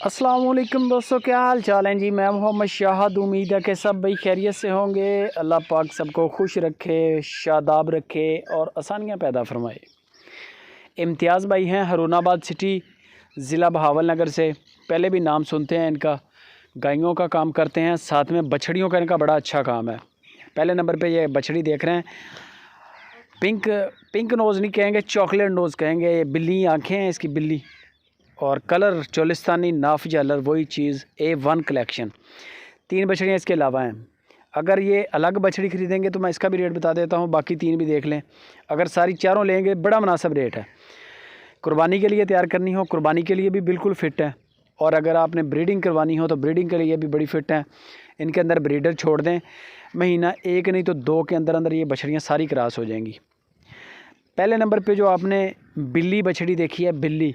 अस्सलाम वालेकुम दोस्तों, क्या हाल चाल हैं जी। मैं मोहम्मद शाहद। उम्मीद है कि सब भाई खैरियत से होंगे। अल्लाह पाक सबको खुश रखे, शादाब रखे और आसानियाँ पैदा फरमाए। इम्तियाज़ भाई हैं हरूनाबाद सिटी, ज़िला बहावल नगर से। पहले भी नाम सुनते हैं इनका। गायों का काम करते हैं, साथ में बछड़ियों का इनका बड़ा अच्छा काम है। पहले नंबर पे ये बछड़ी देख रहे हैं। पिंक नोज़ नहीं कहेंगे, चॉकलेट नोज़ कहेंगे। ये बिल्ली आँखें हैं इसकी, बिल्ली और कलर चोलिस्तानी नाफ जालर, वही चीज़ A1 कलेक्शन। 3 बछड़ियाँ इसके अलावा हैं। अगर ये अलग बछड़ी ख़रीदेंगे तो मैं इसका भी रेट बता देता हूँ, बाकी 3 भी देख लें। अगर सारी चारों लेंगे बड़ा मुनासिब रेट है। कुर्बानी के लिए तैयार करनी हो, कुर्बानी के लिए भी बिल्कुल फ़िट है। और अगर आपने ब्रीडिंग करवानी हो तो ब्रीडिंग के लिए भी बड़ी फ़िट है। इनके अंदर ब्रीडर छोड़ दें, महीना 1 नहीं तो 2 के अंदर अंदर ये बछड़ियाँ सारी क्रॉस हो जाएंगी। पहले नंबर पे जो आपने बिल्ली बछड़ी देखी है, बिल्ली,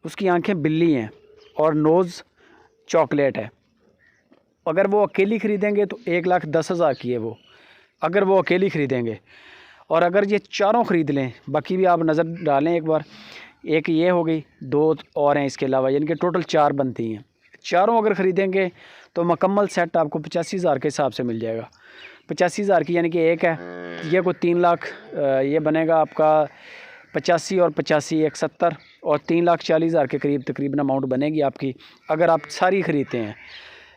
उसकी आंखें बिल्ली हैं और नोज़ चॉकलेट है। अगर वो अकेली ख़रीदेंगे तो 1,10,000 की है वो, अगर वो अकेली ख़रीदेंगे। और अगर ये चारों ख़रीद लें, बाकी भी आप नज़र डालें एक बार। एक ये हो गई, 2 और हैं इसके अलावा, यानी कि टोटल 4 बनती हैं। चारों अगर ख़रीदेंगे तो मुकम्मल सेट आपको 85,000 के हिसाब से मिल जाएगा। 85,000 की यानी कि एक है, ये कोई 3 लाख ये बनेगा आपका। 85 और 85 170 और 3,40,000 के करीब तकरीबन अमाउंट बनेगी आपकी, अगर आप सारी ख़रीदते हैं।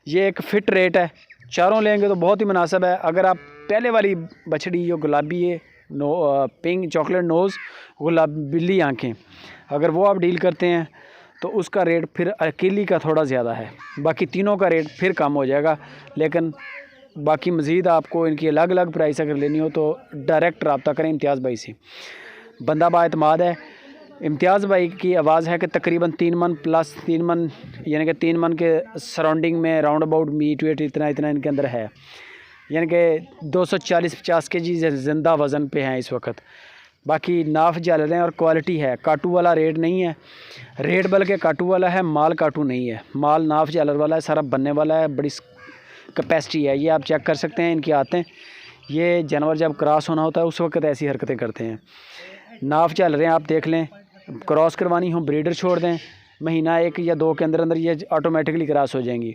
ये एक फ़िट रेट है, चारों लेंगे तो बहुत ही मुनासिब है। अगर आप पहले वाली बछड़ी जो गुलाबी है, पिंक चॉकलेट नोज़, गुलाबी बिल्ली आँखें, अगर वो आप डील करते हैं तो उसका रेट फिर अकेली का थोड़ा ज़्यादा है। बाकी तीनों का रेट फिर कम हो जाएगा। लेकिन बाकी मज़ीद आपको इनकी अलग अलग प्राइस अगर लेनी हो तो डायरेक्ट रब्ता करें इम्तियाज़ भाई से। बंदा बाएतमाद है। इम्तियाज़ भाई की आवाज़ है कि तकरीबन 3 मन प्लस 3 मन, यानी कि 3 मन के सराउंडिंग में राउंड अबाउट मीट वेट इतना इनके अंदर है। यानी कि 240-50 kg ज़िंदा वज़न पे हैं इस वक्त। बाकी नाफ जल रहे हैं और क्वालिटी है। काटू वाला रेट नहीं है, रेट बल्कि काटू वाला है, माल काटू नहीं है। माल नाफ जालर वाला है, सारा बनने वाला है, बड़ी कैपेसिटी है। ये आप चेक कर सकते हैं इनकी आते। ये जानवर जब क्रॉस होना होता है उस वक्त ऐसी हरकतें करते हैं। नाफ चल रहे हैं, आप देख लें। क्रॉस करवानी हो ब्रीडर छोड़ दें, महीना 1 या 2 के अंदर अंदर ये ऑटोमेटिकली क्रॉस हो जाएंगी।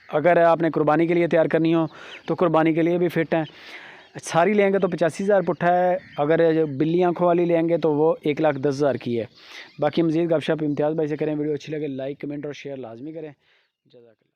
अगर आपने कुर्बानी के लिए तैयार करनी हो तो कुर्बानी के लिए भी फ़िट है। सारी लेंगे तो 85,000 पुट्ठा है। अगर बिल्ली आँखों वाली लेंगे तो वो 1,10,000 की है। बाकी मज़ीद गपशप इम्तियाज़ भाई से करें। वीडियो अच्छी लगे लाइक कमेंट और शेयर लाजमी करें। जज़ाकल्लाह।